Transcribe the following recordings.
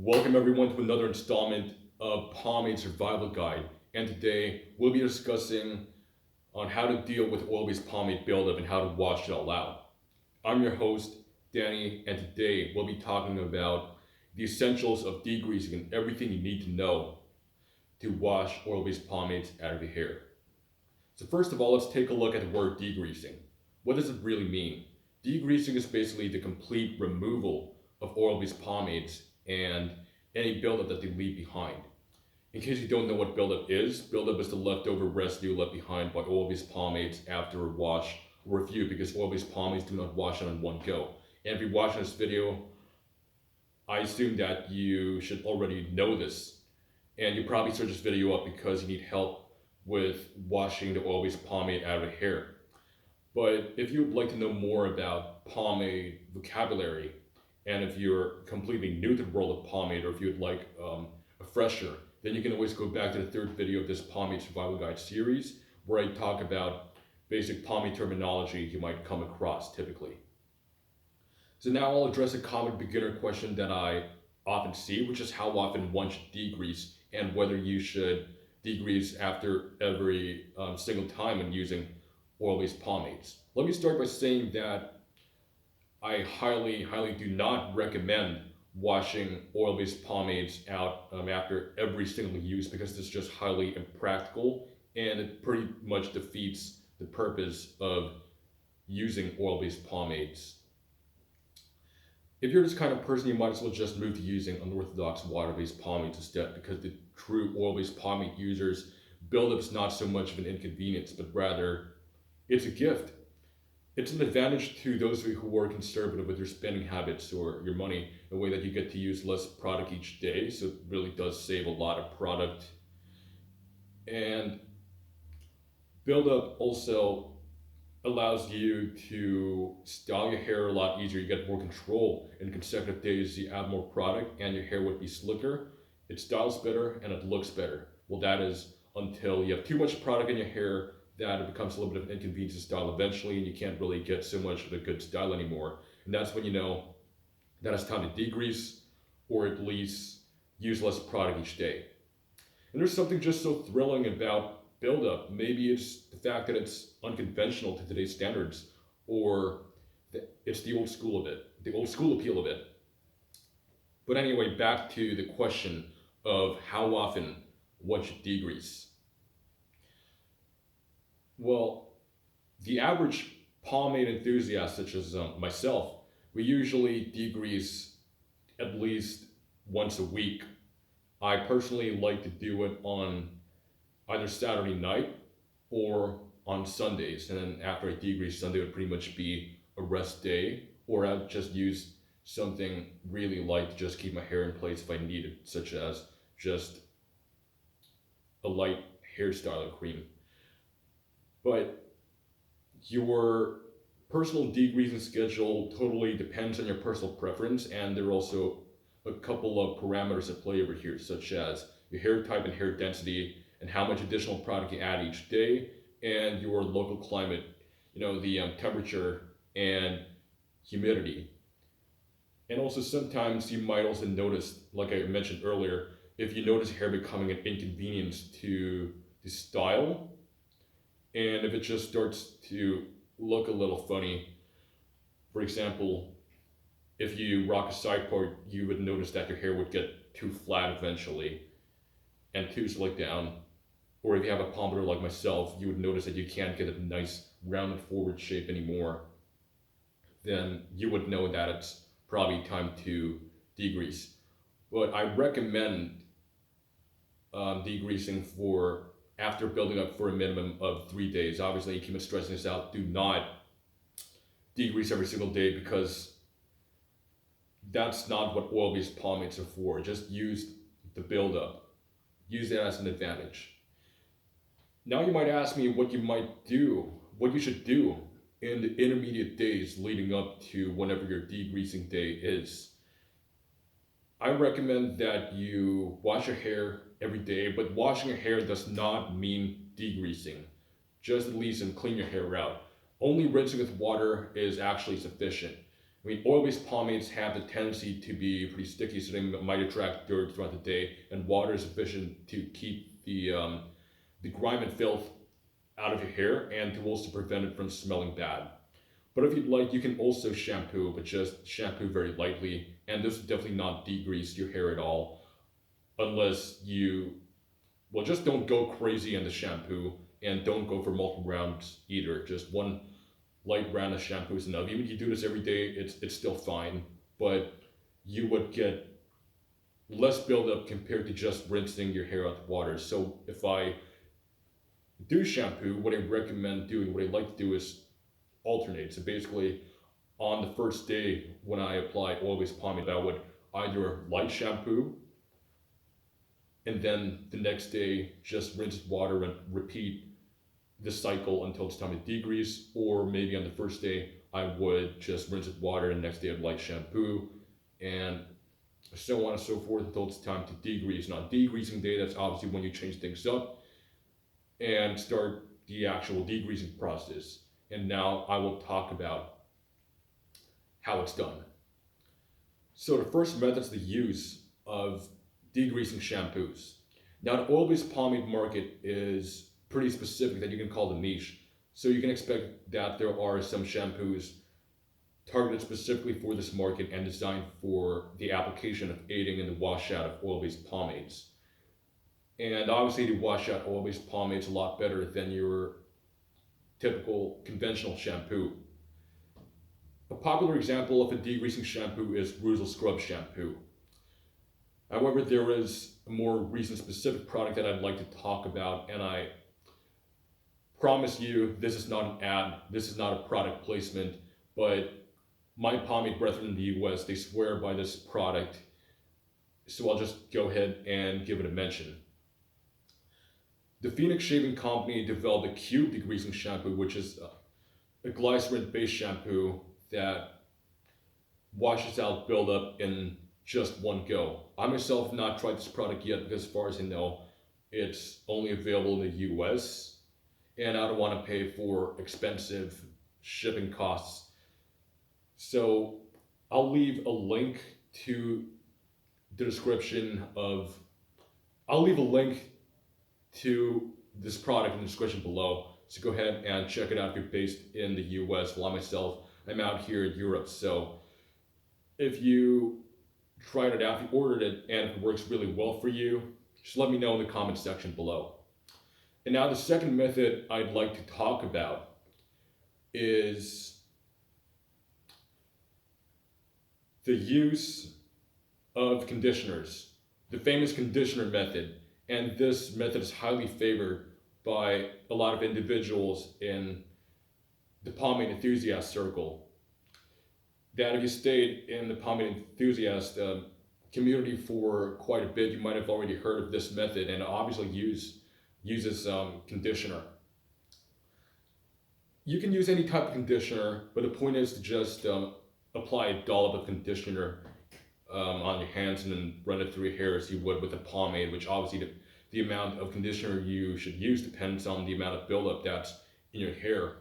Welcome everyone to another installment of Pomade Survival Guide. And today we'll be discussing on how to deal with oil-based pomade buildup and how to wash it all out. I'm your host, Danny, and today we'll be talking about the essentials of degreasing and everything you need to know to wash oil-based pomades out of your hair. So first of all, let's take a look at the word degreasing. What does it really mean? Degreasing is basically the complete removal of oil-based pomades and any buildup that they leave behind. In case you don't know what buildup is the leftover residue left behind by oil-based pomades after a wash or review, because oil-based pomades do not wash in one go. And if you're watching this video, I assume that you should already know this. And you probably searched this video up because you need help with washing the oil-based pomade out of the hair. But if you would like to know more about pomade vocabulary, and if you're completely new to the world of pomade, or if you'd like a fresher, then you can always go back to the third video of this Pomade Survival Guide series, where I talk about basic pomade terminology you might come across typically. So now I'll address a common beginner question that I often see, which is how often one should degrease and whether you should degrease after every single time when using oil-based pomades. Let me start by saying that I highly do not recommend washing oil-based pomades out after every single use, because this is just highly impractical and it pretty much defeats the purpose of using oil-based pomades. If you're this kind of person, you might as well just move to using unorthodox water-based pomades instead, because the true oil-based pomade users, buildup is not so much of an inconvenience, but rather it's a gift. It's an advantage to those of you who are conservative with your spending habits or your money, in a way that you get to use less product each day, so it really does save a lot of product. And buildup also allows you to style your hair a lot easier. You get more control in consecutive days. You add more product and your hair would be slicker. It styles better and it looks better. Well, that is until you have too much product in your hair, that it becomes a little bit of an inconvenience to style eventually, and you can't really get so much of a good style anymore. And that's when you know that it's time to degrease, or at least use less product each day. And there's something just so thrilling about buildup. Maybe it's the fact that it's unconventional to today's standards, or it's the old school of it, the old school appeal of it. But anyway, back to the question of how often one should degrease. Well, the average pomade enthusiast, such as myself, we usually degrease at least once a week. I personally like to do it on either Saturday night or on Sundays. And then after I degrease, Sunday would pretty much be a rest day, or I'd just use something really light to just keep my hair in place if I need it, such as just a light hairstyler cream. But your personal degreasing schedule totally depends on your personal preference, and there are also a couple of parameters at play over here, such as your hair type and hair density, and how much additional product you add each day, and your local climate, the temperature and humidity. And also sometimes you might also notice, like I mentioned earlier, if you notice hair becoming an inconvenience to style, and if it just starts to look a little funny. For example, if you rock a side part, you would notice that your hair would get too flat eventually and too slicked down. Or if you have a pompadour like myself, you would notice that you can't get a nice rounded forward shape anymore. Then you would know that it's probably time to degrease. But I recommend degreasing for after building up for a minimum of 3 days. Obviously, you keep stressing this out. Do not degrease every single day, because that's not what oil-based pomades are for. Just use the buildup. Use that as an advantage. Now you might ask me what you should do in the intermediate days leading up to whenever your degreasing day is. I recommend that you wash your hair every day, but washing your hair does not mean degreasing. Just at least clean your hair out. Only rinsing with water is actually sufficient. I mean, oil-based pomades have the tendency to be pretty sticky, so they might attract dirt throughout the day, and water is sufficient to keep the grime and filth out of your hair and to also prevent it from smelling bad. But if you'd like, you can also shampoo, but just shampoo very lightly, and this will definitely not degrease your hair at all, unless you, well, just don't go crazy in the shampoo, and don't go for multiple rounds either. Just one light round of shampoo is enough. Even if you do this every day, it's still fine, but you would get less buildup compared to just rinsing your hair out with water. So if I do shampoo, what I recommend doing, what I like to do is alternate. So basically, on the first day when I apply oil-based pomade, I would either light shampoo, and then the next day just rinse with water and repeat the cycle until it's time to degrease. Or maybe on the first day I would just rinse with water, and the next day I'd light shampoo, and so on and so forth until it's time to degrease. And on degreasing day, that's obviously when you change things up and start the actual degreasing process. And now I will talk about how it's done. So the first method is the use of degreasing shampoos. Now the oil-based pomade market is pretty specific, that you can call the niche. So you can expect that there are some shampoos targeted specifically for this market and designed for the application of aiding in the washout of oil-based pomades. And obviously the washout oil-based pomade is a lot better than your typical conventional shampoo. A popular example of a degreasing shampoo is Brussels scrub shampoo. However, there is a more recent specific product that I'd like to talk about, and I promise you this is not an ad, this is not a product placement, but my pomade brethren in the US, they swear by this product, so I'll just go ahead and give it a mention. The Phoenix Shaving Company developed a cube degreasing shampoo, which is a glycerin-based shampoo that washes out buildup in just one go. I myself have not tried this product yet because, as far as I know, it's only available in the US, and I don't want to pay for expensive shipping costs. So I'll leave a link to the description of, I'll leave a link to this product in the description below. So go ahead and check it out if you're based in the US. While I myself, I'm out here in Europe. So if you tried it out, if you ordered it, and if it works really well for you, just let me know in the comment section below. And now the second method I'd like to talk about is the use of conditioners, the famous conditioner method. And this method is highly favored by a lot of individuals in the pomade enthusiast circle. That if you stayed in the pomade enthusiast community for quite a bit, you might have already heard of this method, and it obviously uses conditioner. You can use any type of conditioner, but the point is to just apply a dollop of conditioner on your hands and then run it through your hair as you would with a pomade, which obviously the amount of conditioner you should use depends on the amount of buildup that's in your hair.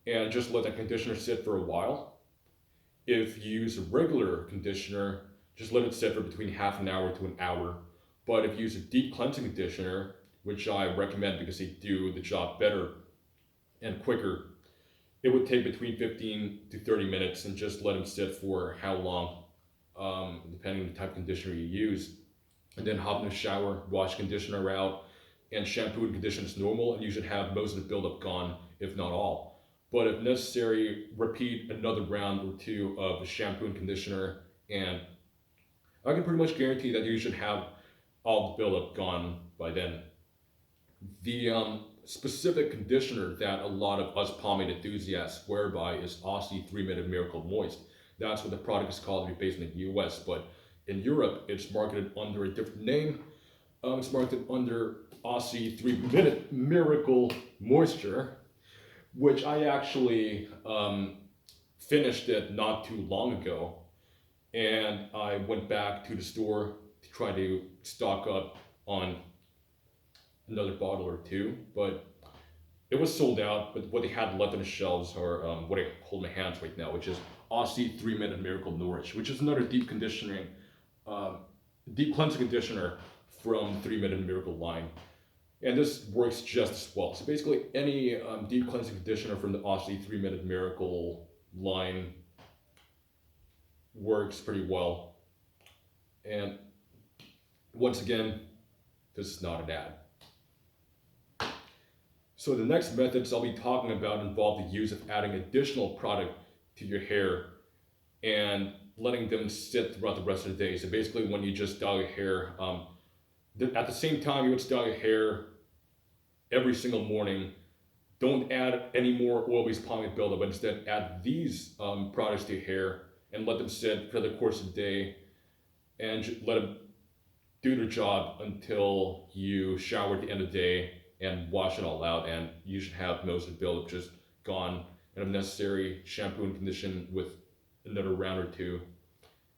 And just let that conditioner sit for a while. If you use a regular conditioner, just let it sit for between half an hour to an hour. But if you use a deep cleansing conditioner, which I recommend because they do the job better and quicker, it would take between 15 to 30 minutes, and just let them sit for how long, depending on the type of conditioner you use. And then hop in the shower, wash conditioner out, and shampoo and condition is normal, and you should have most of the buildup gone, if not all. But if necessary, repeat another round or two of the shampoo and conditioner, and I can pretty much guarantee that you should have all the buildup gone by then. The specific conditioner that a lot of us pomade enthusiasts swear by is Aussie 3-Minute Miracle Moist. That's what the product is called if you're based in the US, but in Europe it's marketed under a different name. It's marketed under Aussie 3-Minute Miracle Moisture, which I actually finished it not too long ago, and I went back to the store to try to stock up on another bottle or two, but it was sold out, but what they had left on the shelves are what I hold in my hands right now, which is Aussie 3 Minute Miracle Nourish, which is another um, deep cleansing conditioner from 3 Minute Miracle line. And this works just as well. So basically, any deep cleansing conditioner from the Aussie 3 Minute Miracle line works pretty well. And once again, this is not an ad. So the next methods I'll be talking about involve the use of adding additional product to your hair and letting them sit throughout the rest of the day. So basically, when you just style your hair, at the same time you would style your hair every single morning, don't add any more oil-based pomade buildup, but instead add these products to your hair and let them sit for the course of the day and let them do their job until you shower at the end of the day and wash it all out, and you should have most of the buildup just gone, and if necessary, shampoo and condition with another round or two,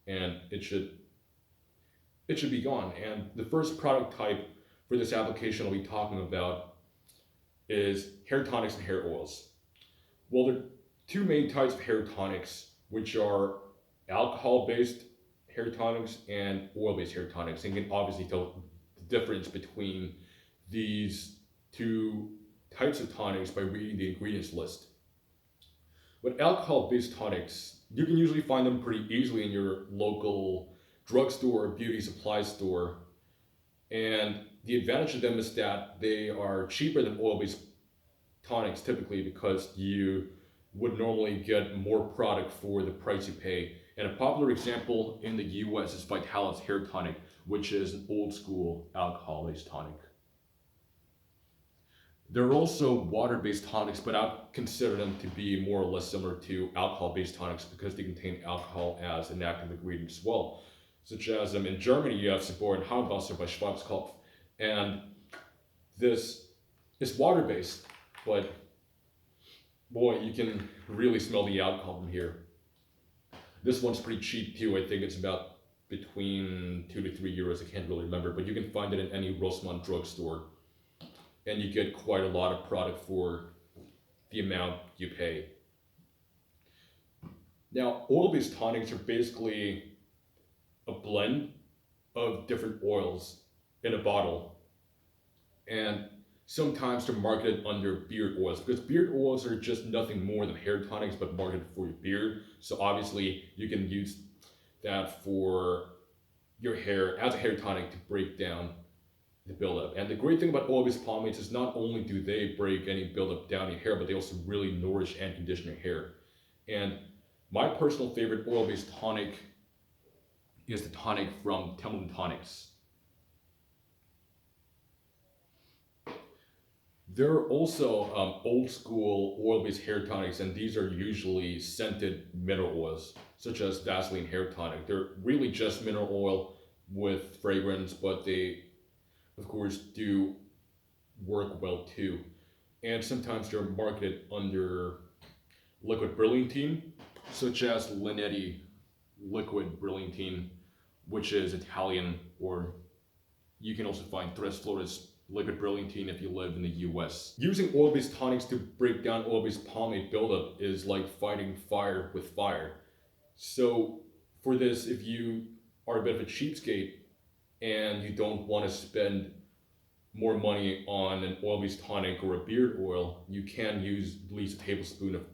and it should be gone. And the first product type for this application I'll be talking about is hair tonics and hair oils. Well, there are two main types of hair tonics, which are alcohol-based hair tonics and oil-based hair tonics. And you can obviously tell the difference between these two types of tonics by reading the ingredients list. With alcohol-based tonics, you can usually find them pretty easily in your local drugstore or beauty supply store. And the advantage of them is that they are cheaper than oil-based tonics typically, because you would normally get more product for the price you pay. And a popular example in the US is Vitalis Hair Tonic, which is an old school alcohol-based tonic. There are also water-based tonics, but I consider them to be more or less similar to alcohol-based tonics because they contain alcohol as an active ingredient as well. Such as in Germany, you have Sabor and Haarwasser by Schwarzkopf, and this is water-based, but boy, you can really smell the alcohol from here. This one's pretty cheap too. I think it's about between €2 to €3. I can't really remember, but you can find it in any Rossmann drugstore, and you get quite a lot of product for the amount you pay. Now, oil-based tonics are basically a blend of different oils in a bottle, and sometimes they're marketed under beard oils, because beard oils are just nothing more than hair tonics but marketed for your beard. So obviously you can use that for your hair as a hair tonic to break down the buildup. And the great thing about oil-based pomades is not only do they break any buildup down your hair, but they also really nourish and condition your hair. And my personal favorite oil-based tonic is the tonic from Templeton Tonics. There are also old school oil-based hair tonics, and these are usually scented mineral oils, such as Vaseline Hair Tonic. They're really just mineral oil with fragrance, but they, of course, do work well too. And sometimes they're marketed under liquid brilliantine, such as Linetti liquid brilliantine, which is Italian, or you can also find Tres Flores liquid brilliantine if you live in the US. Using oil-based tonics to break down oil-based pomade buildup is like fighting fire with fire. So for this, if you are a bit of a cheapskate and you don't want to spend more money on an oil-based tonic or a beard oil, you can use at least a tablespoon of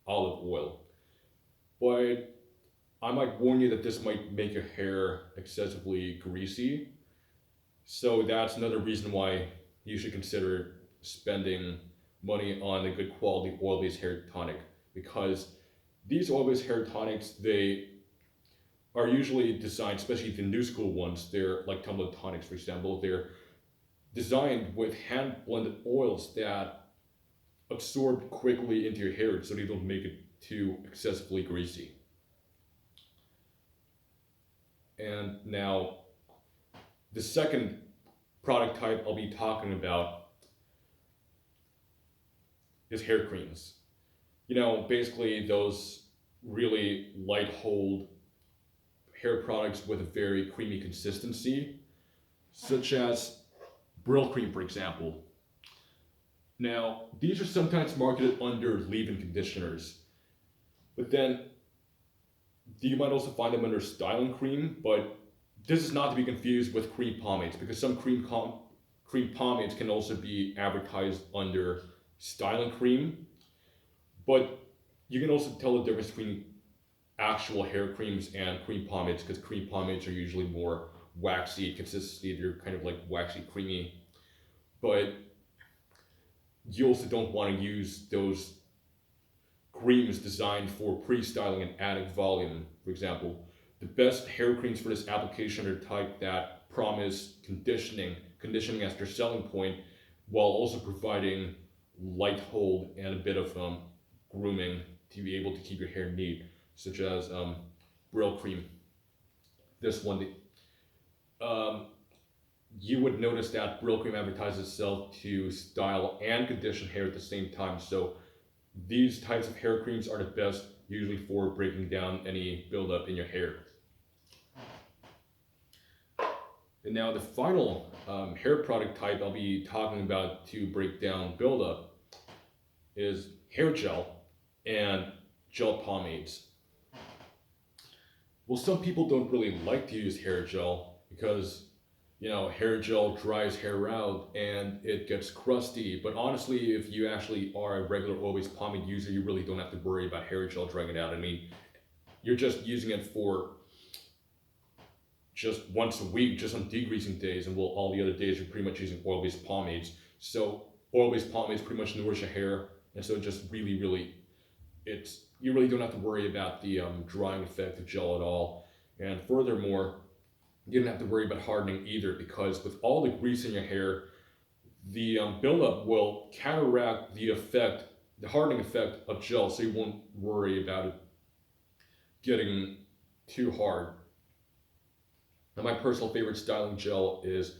olive oil. But I might warn you that this might make your hair excessively greasy. So that's another reason why you should consider spending money on a good quality oil-based hair tonic, because these oil-based hair tonics, they are usually designed, especially the new school ones, they're like Templeton Tonics, for example, they're designed with hand-blended oils that absorb quickly into your hair so they don't make it too excessively greasy. And now, the second product type I'll be talking about is hair creams. You know, basically those really light hold hair products with a very creamy consistency, such as Brill Cream, for example. Now, these are sometimes marketed under leave-in conditioners, but then you might also find them under styling cream, but this is not to be confused with cream pomades because some cream pomades can also be advertised under styling cream, but you can also tell the difference between actual hair creams and cream pomades because cream pomades are usually more waxy consistency. They're kind of like waxy creamy, but you also don't want to use those creams designed for pre-styling and adding volume. For example, the best hair creams for this application are type that promise conditioning as their selling point, while also providing light hold and a bit of grooming to be able to keep your hair neat, such as Brill cream. This one, you would notice that Brill cream advertises itself to style and condition hair at the same time. So these types of hair creams are the best usually for breaking down any buildup in your hair. And now the final hair product type I'll be talking about to break down buildup is hair gel and gel pomades. Well, some people don't really like to use hair gel because hair gel dries hair out and it gets crusty. But honestly, if you actually are a regular oil-based pomade user, you really don't have to worry about hair gel drying it out. I mean, you're just using it for just once a week, just on degreasing days, and all the other days you're pretty much using oil-based pomades. So oil-based pomades pretty much nourish your hair, and so just really, you really don't have to worry about the drying effect of gel at all. And furthermore, you don't have to worry about hardening either because with all the grease in your hair, the buildup will counteract the hardening effect of gel, so you won't worry about it getting too hard. Now, my personal favorite styling gel is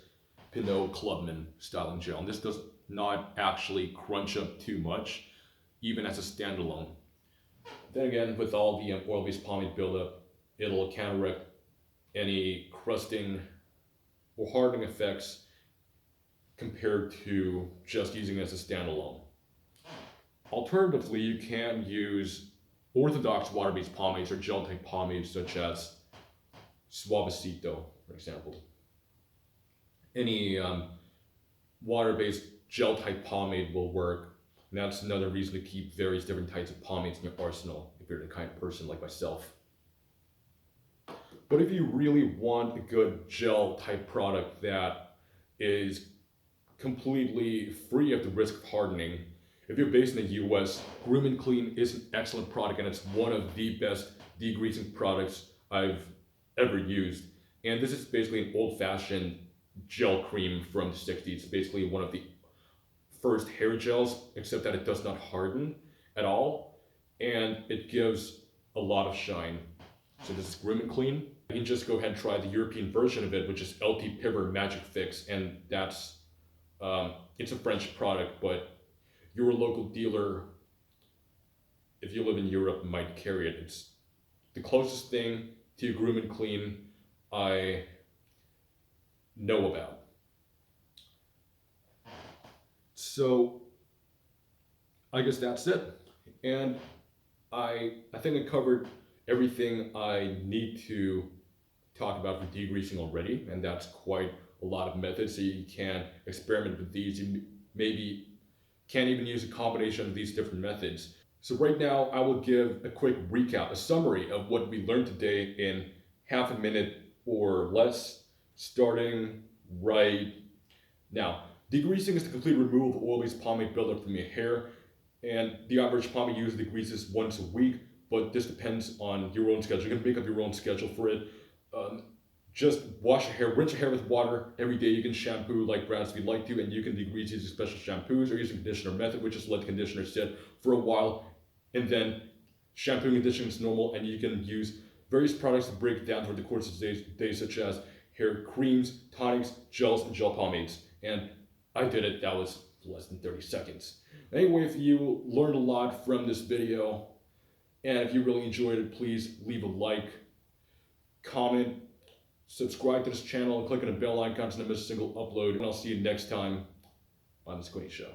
Pinot Clubman styling gel, and this does not actually crunch up too much, even as a standalone. Then again, with all the oil-based pomade buildup, it'll counteract any crusting or hardening effects compared to just using it as a standalone. Alternatively, you can use orthodox water-based pomades or gel-type pomades such as Suavecito, for example. Any water-based gel-type pomade will work, and that's another reason to keep various different types of pomades in your arsenal if you're the kind of person like myself. But if you really want a good gel type product that is completely free of the risk of hardening, if you're based in the US, Groom & Clean is an excellent product and it's one of the best degreasing products I've ever used. And this is basically an old-fashioned gel cream from the 60s, basically one of the first hair gels, except that it does not harden at all and it gives a lot of shine. So this is Groom & Clean. You can just go ahead and try the European version of it, which is LT Piver Magic Fix, and that's it's a French product, but your local dealer, if you live in Europe, might carry it. It's the closest thing to Groom & Clean I know about. So I guess that's it, and I think I covered everything I need to talk about for degreasing already, and that's quite a lot of methods. So you can experiment with these. You maybe can even use a combination of these different methods. So right now I will give a quick recap, a summary of what we learned today in half a minute or less, starting right now. Degreasing is the complete removal of oil-based pomade buildup from your hair, and the average pomade user degreases once a week, but this depends on your own schedule. You can make up your own schedule for it. Just wash your hair, rinse your hair with water every day. You can shampoo like brands if you'd like to, and you can degrease using special shampoos or using conditioner method, which is let the conditioner sit for a while, and then shampoo and conditioning is normal, and you can use various products to break it down throughout the course of the day, such as hair creams, tonics, gels, and gel pomades. And I did it. That was less than 30 seconds. Anyway, if you learned a lot from this video, and if you really enjoyed it, please leave a like, comment, subscribe to this channel, and click on the bell icon to not miss a single upload. And I'll see you next time on The Squinty Show.